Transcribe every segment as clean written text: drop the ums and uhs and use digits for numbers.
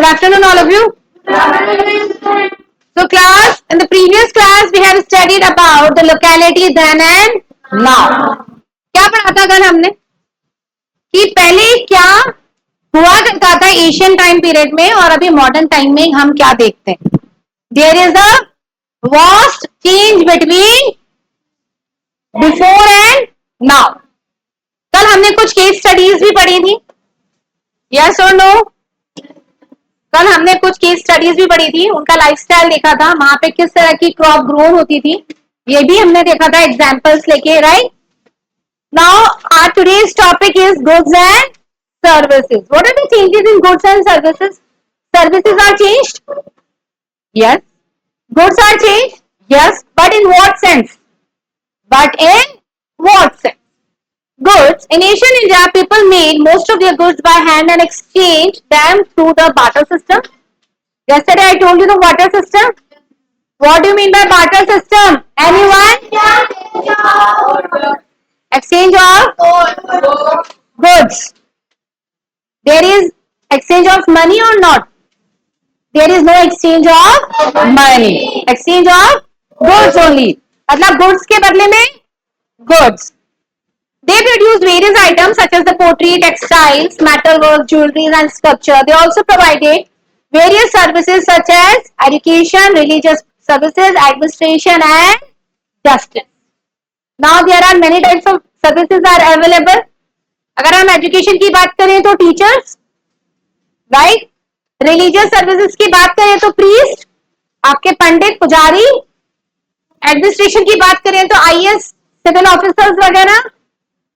Good afternoon, all of you. So, class, in the previous class, we have studied about the locality then and now. क्या पढ़ा था कल हमने कि पहले क्या हुआ करता था एशियन टाइम पीरियड में और अभी मॉडर्न टाइम में हम क्या देखते हैं. There is a vast change between before and now. कल हमने कुछ केस स्टडीज भी पढ़ी थी. यस और नो? कल हमने कुछ केस स्टडीज भी पढ़ी थी, उनका लाइफस्टाइल देखा था, वहां पे किस तरह की क्रॉप ग्रो होती थी, ये भी हमने देखा था एग्जांपल्स लेके. Right now our today's topic is goods and services. What are the changes in goods and services? Services are changed. Yes. Goods are changed. Yes. But in what sense? But in what sense? Goods. In ancient India, people made most of their goods by hand and exchanged them through the barter system. Yesterday I told you the barter system. What do you mean by barter system? Anyone? Exchange of goods. There is exchange of money or not? There is no exchange of money. Exchange of goods only. मतलब goods के बदले में goods. They produced various items such as the pottery, textiles, metalwork, jewelry and sculpture. They also provided various services such as education, religious services, administration and justice. Now there are many types of services are available. अगर हम education की बात करें तो teachers, right. Religious services की बात करें तो प्रीस्ट, आपके पंडित पुजारी. एडमिनिस्ट्रेशन की बात करें तो आईएएस सिविल ऑफिसर्स वगैरह.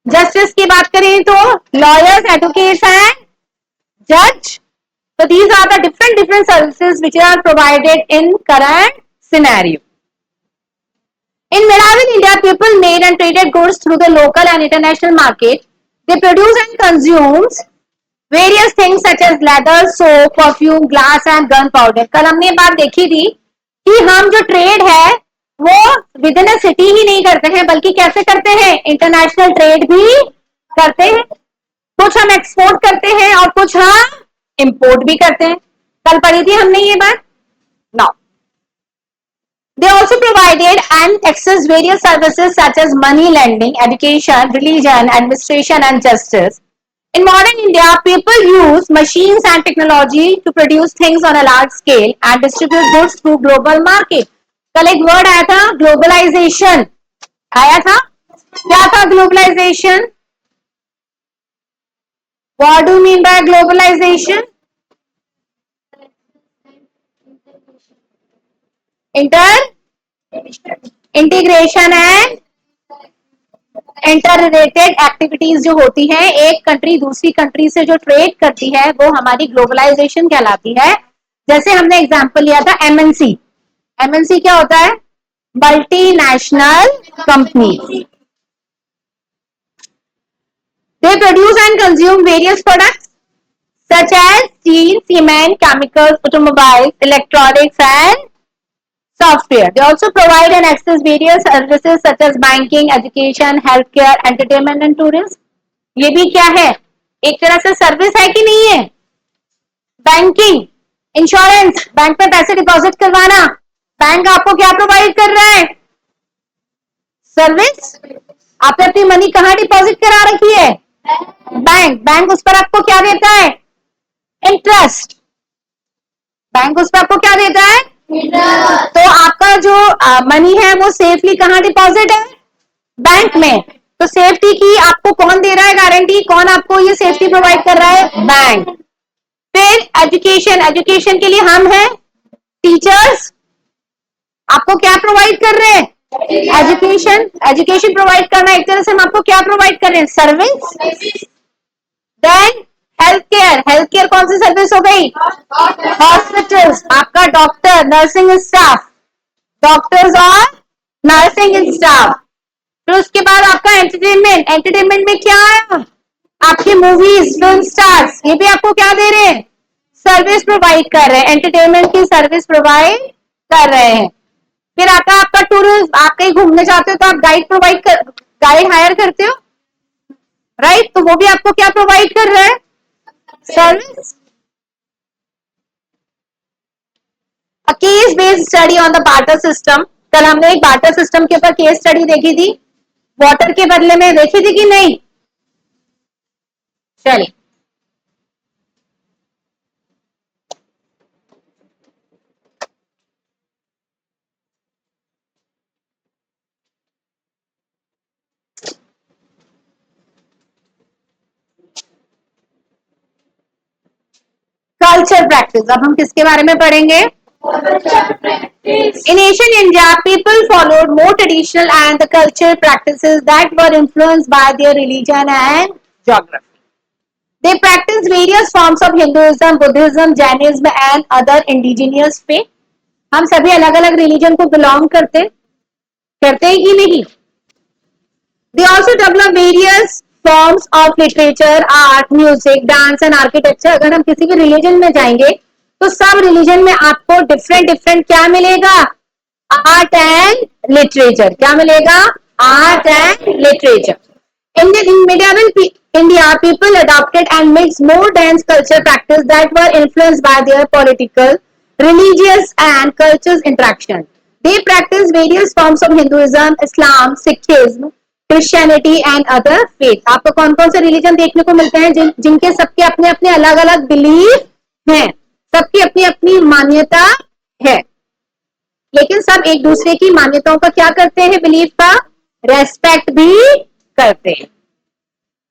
जस्टिस की बात करें तो लॉयर्स, एडवोकेट्स एंड जज. So these are the different services which are provided in current scenario. In medieval India, people made and traded goods through the local and international market. They produce and consumes various things such as leather, soap, perfume, glass and gunpowder. कल हमने ये बात देखी थी कि हम जो trade है वो विद इन अ सिटी ही नहीं करते हैं, बल्कि कैसे करते हैं, इंटरनेशनल ट्रेड भी करते हैं. कुछ हम एक्सपोर्ट करते हैं और कुछ हम इंपोर्ट भी करते हैं. कल पढ़ी थी हमने ये बात. Now they also provided and accessed various services such as money lending, education, religion, administration and justice. In modern India, people use machines and technology to produce things on a large scale and distribute goods through global market. कल एक word आया था globalisation. आया था. क्या था globalization? What do you mean by globalization? Integration and interrelated activities जो होती हैं, एक कंट्री दूसरी कंट्री से जो ट्रेड करती है वो हमारी ग्लोबलाइजेशन कहलाती है. जैसे हमने एग्जांपल लिया था एमएनसी. एमएनसी क्या होता है? Multinational company. They produce and consume various products such as steel, cement, chemicals, automobiles, electronics and software. They also provide and access various services such as banking, education, healthcare, entertainment and tourism. ये भी क्या है? एक तरह से service है कि नहीं है? बैंकिंग, इंश्योरेंस, बैंक में पैसे डिपॉजिट करवाना, बैंक आपको क्या प्रोवाइड कर रहा है? सर्विस. आपने अपनी मनी कहाँ डिपॉजिट करा रखी है? बैंक. बैंक उस पर आपको क्या देता है? इंटरेस्ट. बैंक उस पर आपको क्या देता है? तो आपका जो मनी है वो सेफली कहाँ डिपॉजिट है? बैंक में. तो सेफ्टी की आपको कौन दे रहा है गारंटी? कौन आपको ये सेफ्टी प्रोवाइड कर रहा है? बैंक. फिर एजुकेशन. एजुकेशन के लिए हम हैं टीचर्स. आपको क्या प्रोवाइड कर रहे हैं? एजुकेशन. एजुकेशन प्रोवाइड करना एक तरह से हम आपको क्या प्रोवाइड कर रहे हैं? Service. Then health care. Health care कौन सी सर्विस हो गई? हॉस्पिटल्स. आपका डॉक्टर, नर्सिंग स्टाफ, डॉक्टर्स और नर्सिंग स्टाफ. फिर उसके बाद आपका एंटरटेनमेंट. एंटरटेनमेंट में क्या आया? आपकी मूवीज, फिल्म स्टार्स, ये भी आपको क्या दे रहे हैं? सर्विस प्रोवाइड कर रहे हैं. एंटरटेनमेंट की सर्विस प्रोवाइड कर रहे हैं. फिर आता है आपका टूरिज्म. आप कहीं घूमने जाते हो तो आप गाइड हायर करते हो, राइट. तो वो भी आपको क्या प्रोवाइड कर रहा है? Service. Case based study on the barter system. कल हमने एक बार्टर सिस्टम के ऊपर केस स्टडी देखी थी, वाटर के बदले में, देखी थी कि नहीं? चलिए, कल्चर प्रैक्टिस। अब हम किसके बारे में पढ़ेंगे? In ancient India, people followed more traditional and the cultural practices that were influenced by their religion and geography. They practiced various forms of Hinduism, Buddhism, Jainism and other indigenous faith. हम सभी अलग अलग religion को belong करते हैं कि नहीं? They also develop various forms of literature, art, music, dance and architecture. अगर हम किसी भी रिलीजन में जाएंगे तो सब रिलीजन में आपको डिफरेंट डिफरेंट क्या मिलेगा? Art and literature. क्या मिलेगा? Art and literature. In medieval India, people adopted and mixed more dense culture practices that were influenced by their political, religious, and cultural interaction. They practiced various forms of Hinduism, Islam, Sikhism, Christianity, and other faiths. आपको कौन कौन से religion देखने को मिलते हैं जिनके सबके अपने अपने अलग अलग बिलीफ हैं, सबकी अपनी अपनी मान्यता है, लेकिन सब एक दूसरे की मान्यताओं का क्या करते हैं? बिलीफ का रेस्पेक्ट भी करते हैं।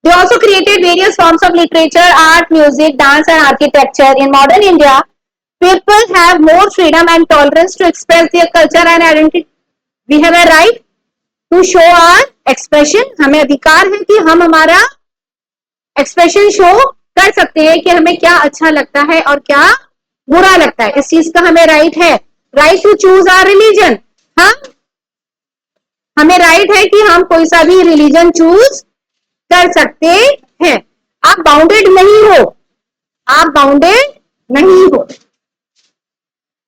They also created various forms of literature, art, music, dance and architecture. In modern India, people have more freedom and tolerance to express their culture and identity. We have a right to show our expression. हमें अधिकार है कि हम हमारा expression show कर सकते हैं कि हमें क्या अच्छा लगता है और क्या बुरा लगता है। इस चीज का हमें राइट है, right to choose our religion. हमें राइट है कि हम कोई सा भी रिलीजन चूज कर सकते हैं। आप बाउंडेड नहीं हो, आप बाउंडेड नहीं हो।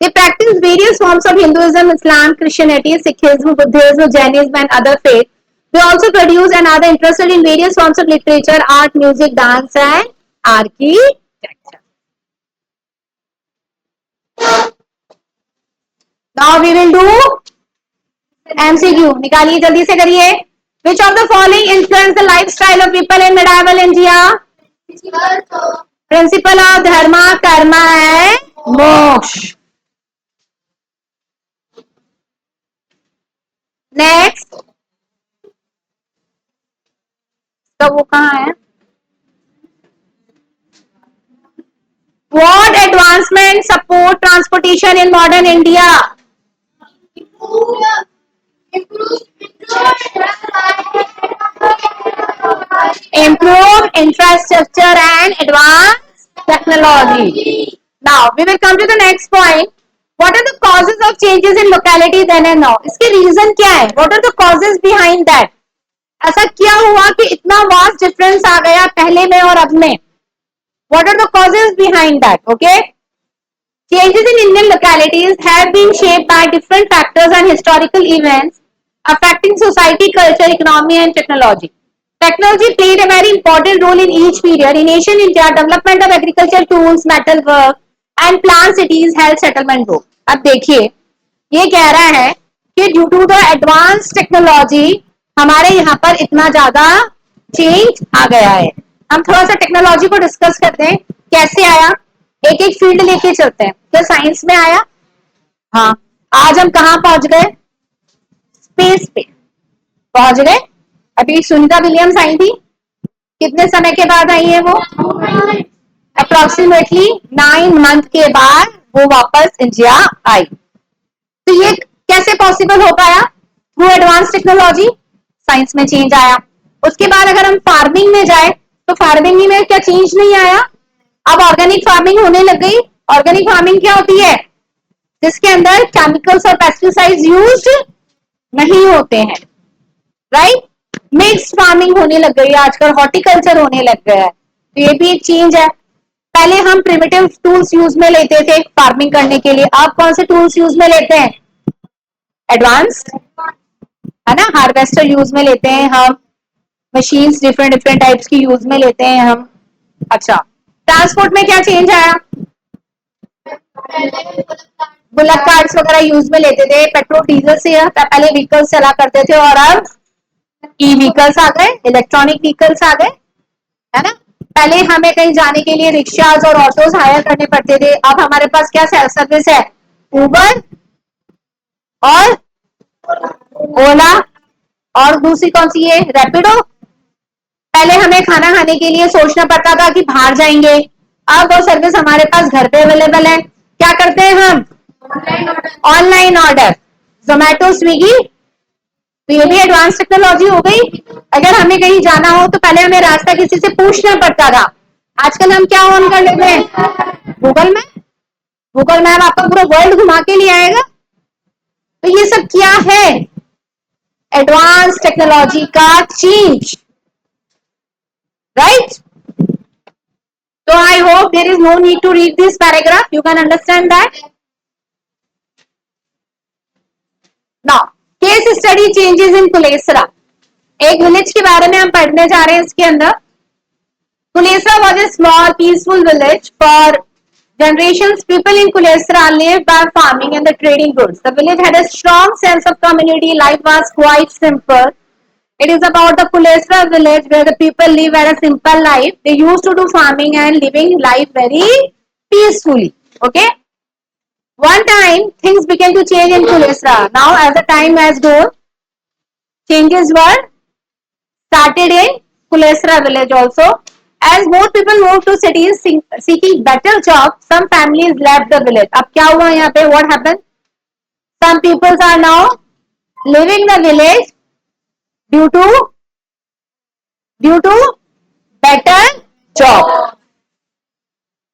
They practice various forms of Hinduism, Islam, Christianity, Sikhism, Buddhism, Jainism and other faiths. They also produce and are interested in various forms of literature, art, music, dance and architecture. Now we will do MCQ. निकालिए, जल्दी से करिए। Which of the following influenced the lifestyle of people in medieval India? Principle of dharma, karma and moksha. Next, तो वो कहाँ है? What advancement support transportation in modern India? Improve infrastructure and advanced technology. Now we will come to the next point. What are the causes of changes in locality then and now? इसके reason क्या है? What are the causes behind that? ऐसा क्या हुआ कि इतना vast difference आ गया पहले में और अब में? What are the causes behind that? Okay. Changes in Indian localities have been shaped by different factors and historical events affecting society, culture, economy and technology. Technology played a very important role in each period. In ancient India, development of agricultural tools, metal work and plant cities helped settlement grow. अब देखिए, ये कह रहा है कि due to the advance technology हमारे यहाँ पर इतना ज्यादा चेंज आ गया है। हम थोड़ा सा टेक्नोलॉजी को डिस्कस करते हैं, कैसे आया, एक एक फील्ड लेके चलते हैं। तो साइंस में आया, हाँ, आज हम कहाँ पहुंच गए? स्पेस पे पहुंच गए। अभी सुनीता विलियम्स आई थी, कितने समय के बाद आई है वो? अप्रोक्सीमेटली 9 मंथ के बाद वो वापस इंडिया आई। तो ये कैसे पॉसिबल हो पाया? थ्रू एडवांस टेक्नोलॉजी, साइंस में चेंज आया। उसके बाद अगर हम फार्मिंग में जाए तो फार्मिंग में क्या चेंज नहीं आया? अब ऑर्गेनिक फार्मिंग होने लग गई। ऑर्गेनिक फार्मिंग क्या होती है? जिसके अंदर केमिकल्स और पेस्टिसाइड्स यूज्ड नहीं होते हैं, राइट? मिक्स्ड फार्मिंग होने लग गई है, आजकल हॉर्टिकल्चर होने लग गया है। तो ये भी एक चेंज है। पहले हम प्रिमिटिव टूल्स यूज में लेते थे फार्मिंग करने के लिए, अब कौन से टूल्स यूज में लेते हैं? एडवांस, है ना, हार्वेस्टर यूज में लेते हैं हम, मशीन्स डिफरेंट डिफरेंट टाइप्स की यूज में लेते हैं हम। अच्छा, ट्रांसपोर्ट में क्या चेंज आया? बुलक कार्ड्स वगैरह यूज में लेते थे, पेट्रोल डीजल से पहले व्हीकल्स चला करते थे और अब ई व्हीकल्स आ गए, इलेक्ट्रॉनिक व्हीकल्स आ गए, है ना। पहले हमें कहीं जाने के लिए रिक्शाज और ऑटोज हायर करने पड़ते थे, अब हमारे पास क्या सर्विस है, उबर और ओला, और दूसरी कौन सी है, रैपिडो। पहले हमें खाना खाने के लिए सोचना पड़ता था कि बाहर जाएंगे, अब वो सर्विस हमारे पास घर पे अवेलेबल है। क्या करते हैं हम, ऑनलाइन ऑर्डर, जोमेटो स्विगी, तो ये भी एडवांस टेक्नोलॉजी हो गई। अगर हमें कहीं जाना हो तो पहले हमें रास्ता किसी से पूछना पड़ता था, आजकल हम क्या ऑन कर लेते हैं, गूगल मैप। गूगल मैप आपका पूरा वर्ल्ड घुमा के लिए आएगा। तो ये सब क्या है, एडवांस टेक्नोलॉजी का change, right. So I hope there is no need to read this paragraph. You can understand that. Now, case study changes in Kulesra. एक विलेज के बारे में हम पढ़ने जा रहे हैं इसके अंदर। Kulesra was a small, peaceful village. For generations, people in Kulesra lived by farming and the trading goods. The village had a strong sense of community. Life was quite simple. It is about the Kulesra village where the people live a simple life. They used to do farming and living life very peacefully. Okay. One time, things began to change in Kulesra. Now, as the time has gone, changes were started in Kulesra village also. As more people moved to cities seeking better jobs, some families left the village. अब क्या हुआ यहाँ पे? What happened? Some people are now leaving the village due to better job.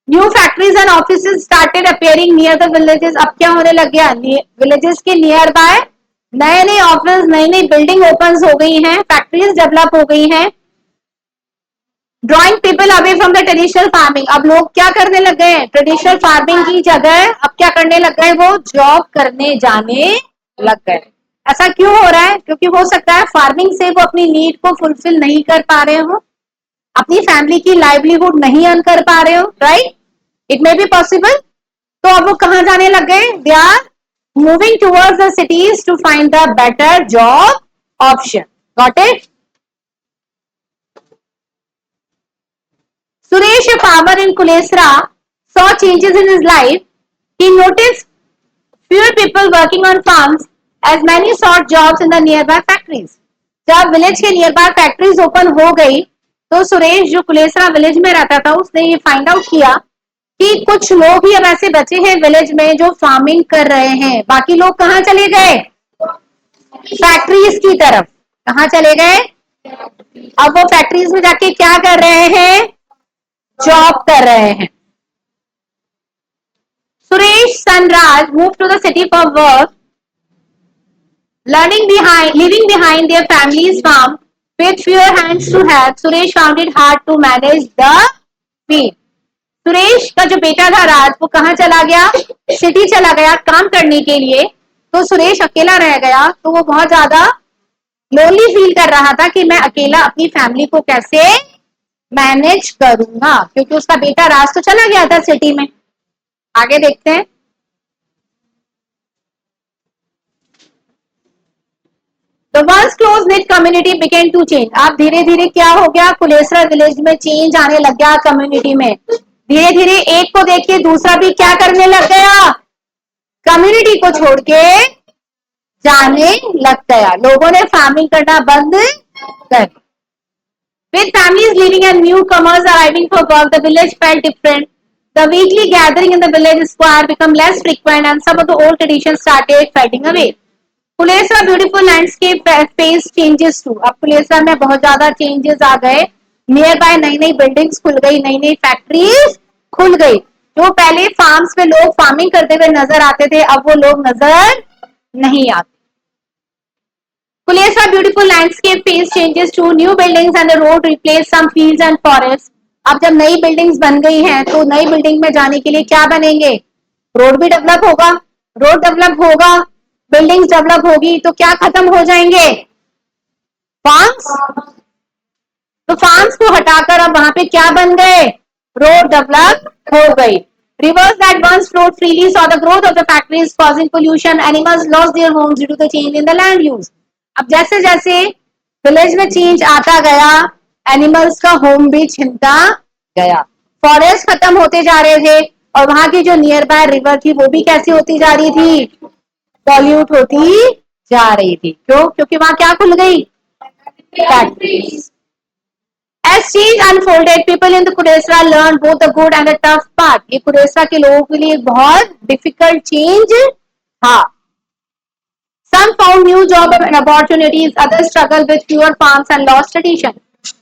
New factories and offices started appearing near the villages. अब क्या होने लग गया, विलेजेस के नियर बाय नए नए ऑफिस, नई नई बिल्डिंग ओपन हो गई हैं, फैक्ट्रीज डेवलप हो गई हैं। Drawing people away from the traditional farming. अब लोग क्या करने लग गए हैं, ट्रेडिशनल फार्मिंग की जगह अब क्या करने लग गए, वो जॉब करने जाने लग गए। ऐसा क्यों हो रहा है, क्योंकि हो सकता है फार्मिंग से वो अपनी नीड को फुलफिल नहीं कर पा रहे हो, अपनी फैमिली की लाइवलीहुड नहीं अर्न कर पा रहे हो, right, it may be possible. तो अब वो कहां जाने लग गए, they are moving towards the cities to find the better job option. Got it. Suresh, a farmer in Kulesra, saw changes in his life. He noticed fewer people working on farms as many sought jobs in the nearby factories. जब village के near by factories open हो गई तो सुरेश जो Kulesara village में रहता था उसने ये फाइंड आउट किया कि कुछ लोग ही अब ऐसे बचे हैं विलेज में जो फार्मिंग कर रहे हैं, बाकी लोग कहां चले गए, फैक्ट्रीज की तरफ। कहां चले गए, अब वो फैक्ट्रीज में जाके क्या कर रहे हैं, जॉब कर रहे हैं। Suresh Sanraj moved to the city for work, leaving behind their family's farm with fewer hands to help. Suresh found it hard to manage the field. Suresh का जो बेटा था राज, वो कहां चला गया, सिटी चला गया काम करने के लिए। तो सुरेश अकेला रह गया, तो वो बहुत ज्यादा लोनली फील कर रहा था कि मैं अकेला अपनी फैमिली को कैसे मैनेज करूंगा, क्योंकि उसका बेटा राज तो चला गया था सिटी में। आगे देखते हैं। The once close knit community began to change. अब धीरे धीरे क्या हो गया, कुलेसरा विलेज में चेंज आने लग गया कम्युनिटी में। धीरे धीरे एक को देख के दूसरा भी क्या करने लग गया, कम्युनिटी को छोड़ के जाने लग गया। लोगों ने फार्मिंग करना बंद कर। With families leaving and newcomers arriving for work, the village felt different. The weekly gathering in the village square became less frequent and some of the old traditions started fading away. Kulesara beautiful landscape face changes too. अब कुलेसरा में बहुत ज्यादा changes आ गए, near by नई नई buildings खुल गई, नई नई फैक्ट्रीज खुल गई। जो पहले फार्म्स में लोग फार्मिंग करते हुए नजर आते थे, अब वो लोग नजर नहीं आते। Kulesara beautiful landscape face changes too, new buildings and the road replace some fields and forest. अब जब नई बिल्डिंग्स बन गई हैं तो नई बिल्डिंग में जाने के लिए क्या बनेंगे, रोड भी डेवलप होगा। रोड डेवलप होगा, बिल्डिंग्स डेवलप होगी, तो क्या खत्म हो जाएंगे, फार्म्स। तो फार्म्स को हटाकर अब वहां पे क्या बन गए, रोड डेवलप हो गई। Rivers that once flowed freely saw the growth of the factories causing pollution. Animals lost their homes due to the change in the land use. अब जैसे जैसे विलेज में चेंज आता गया, एनिमल्स का होम भी छिनता गया, फॉरेस्ट खत्म होते जा रहे थे, और वहां की जो नियर बाय रिवर थी वो भी कैसी होती जा रही थी, पॉल्यूट होती जा रही थी. क्यों? क्योंकि वहां क्या खुल गई, factories. As change unfolded, people in the Kudesra learned both the good and the tough part. ये कुरेसरा के लोगों के लिए बहुत डिफिकल्ट चेंज था. Some found new job and opportunities, others struggled with fewer farms and lost tradition.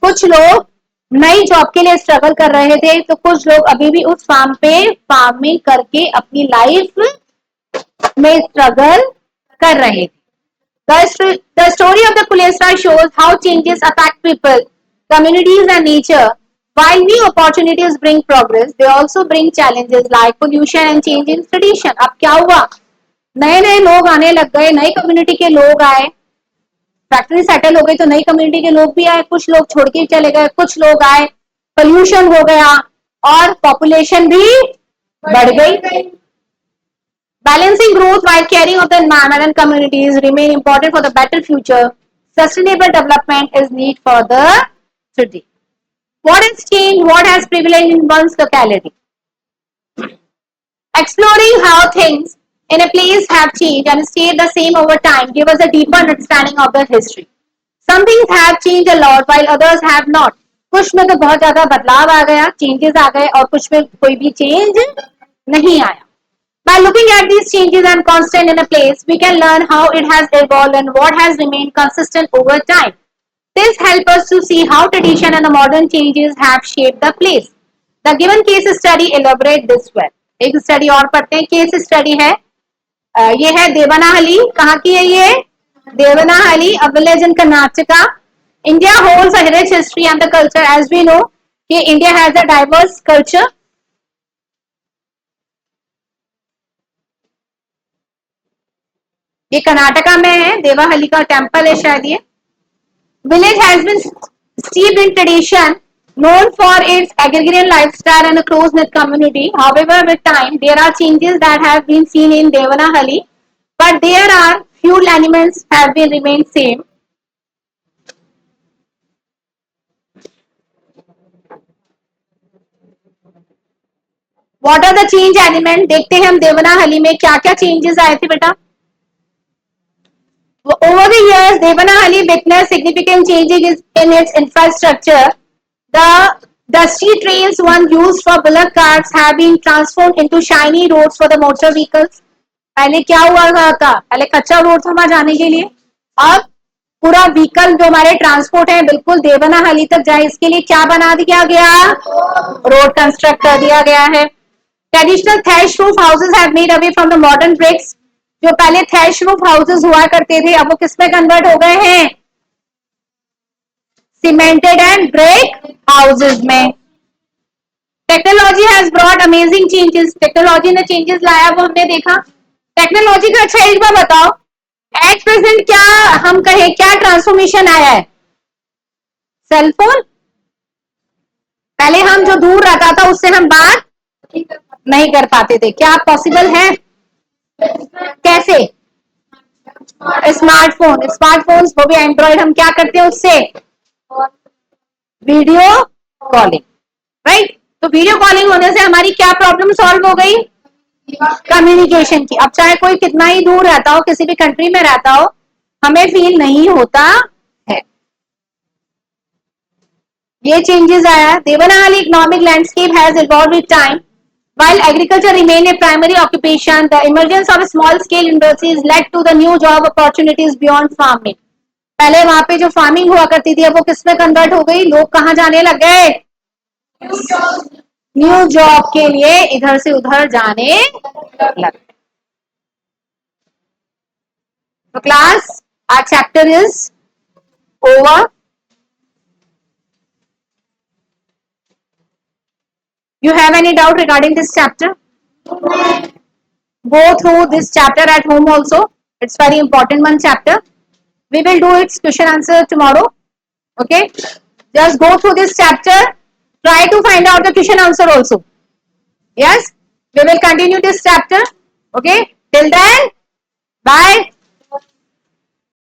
कुछ लोग नई जॉब के लिए स्ट्रगल कर रहे थे, तो कुछ लोग अभी भी उस फार्म पे फार्मिंग करके अपनी लाइफ में स्ट्रगल कर रहे थे. The story of the Kulesra shows how changes affect people, communities and nature. While new opportunities bring progress, they also bring challenges like pollution and change in tradition. अब क्या हुआ, नए नए लोग आने लग गए, नई कम्युनिटी के लोग आए, फैक्ट्री सेटल हो गई तो नई कम्युनिटी के लोग भी आए, कुछ लोग छोड़ के चले गए, कुछ लोग आए, पोल्यूशन हो गया और पॉपुलेशन भी बढ़ गई. Balancing growth while caring of the environment and communities remain important for the better future. Sustainable development is need for the city. What has changed? What has prevailed in one's locality? Exploring how things in a place have changed and stayed the same over time give us a deeper understanding of the history. Some things have changed a lot while others have not. कुछ में तो बहुत ज्यादा बदलाव आ गया, changes आ गए, और कुछ में कोई भी चेंज नहीं आया. By looking at these changes and constant in a place, we can learn how it has evolved and what has remained consistent over time. This helps us to see how tradition and the modern changes have shaped the place. The given case study elaborate this well. एक study और पढ़ते हैं. Case study है, ये है देवनाहली. कहाँ की है ये? देवनाहली, a village in Karnataka. India holds a rich history and the culture. As we know, कि India has a diverse culture. ये कर्नाटका में है, देवाहली का टेम्पल है शायद ये. Village has been steeped in tradition, known for its agrarian lifestyle and a close-knit community. However, with time, there are changes that have been seen in Devanahalli, but there are few elements have been remained same. What are the change element? देखते हैं हम देवनाहली में क्या क्या changes आए थे बेटा. Over the years, Devanahalli witnessed significant changes in its infrastructure. The dusty trails once used for bullock carts have been transformed into shiny roads for the motor vehicles. पहले क्या हुआ था? पहले कच्चा रोड था वहां जाने के लिए, अब पूरा व्हीकल जो हमारे ट्रांसपोर्ट है बिल्कुल देवनाहली तक जाए, इसके लिए क्या बना दिया गया? रोड कंस्ट्रक्ट कर दिया गया है. Traditional thatch roof houses have made away from the modern bricks. जो पहले थैश रूफ हाउसेस हुआ करते थे, अब वो किस में कन्वर्ट हो गए हैं? सीमेंटेड एंड ब्रिक हाउसेस में. Technology has brought amazing changes. Technology ने चेंजेस लाया, वो हमने देखा. टेक्नोलॉजी का अच्छा एक बार बताओ, एट प्रेजेंट क्या हम कहें, क्या ट्रांसफॉर्मेशन आया है? सेलफोन. पहले हम जो दूर रहता था उससे हम बात नहीं कर पाते थे, क्या पॉसिबल है? कैसे? स्मार्टफोन. स्मार्टफोन्स वो भी एंड्रॉइड, हम क्या करते हैं उससे? Video calling. राइट. तो वीडियो कॉलिंग होने से हमारी क्या प्रॉब्लम सॉल्व हो गई? कम्युनिकेशन की. अब चाहे कोई कितना ही दूर रहता हो, किसी भी कंट्री में रहता हो, हमें फील नहीं होता है. ये चेंजेस आया. Devanahalli economic landscape has evolved with time. While agriculture remained a primary occupation, the emergence of small-scale industries led to the new job opportunities beyond farming. पहले वहां पे जो फार्मिंग हुआ करती थी, अब वो किस में कन्वर्ट हो गई? लोग कहाँ जाने लग गए? न्यू जॉब के लिए इधर से उधर जाने लग. तो class, our chapter is over. You have any doubt regarding this chapter? Go through this chapter at home also. It's very important one chapter. We will do its question answer tomorrow. Okay. Just go through this chapter. Try to find out the question answer also. Yes. We will continue this chapter. Okay. Till then, bye.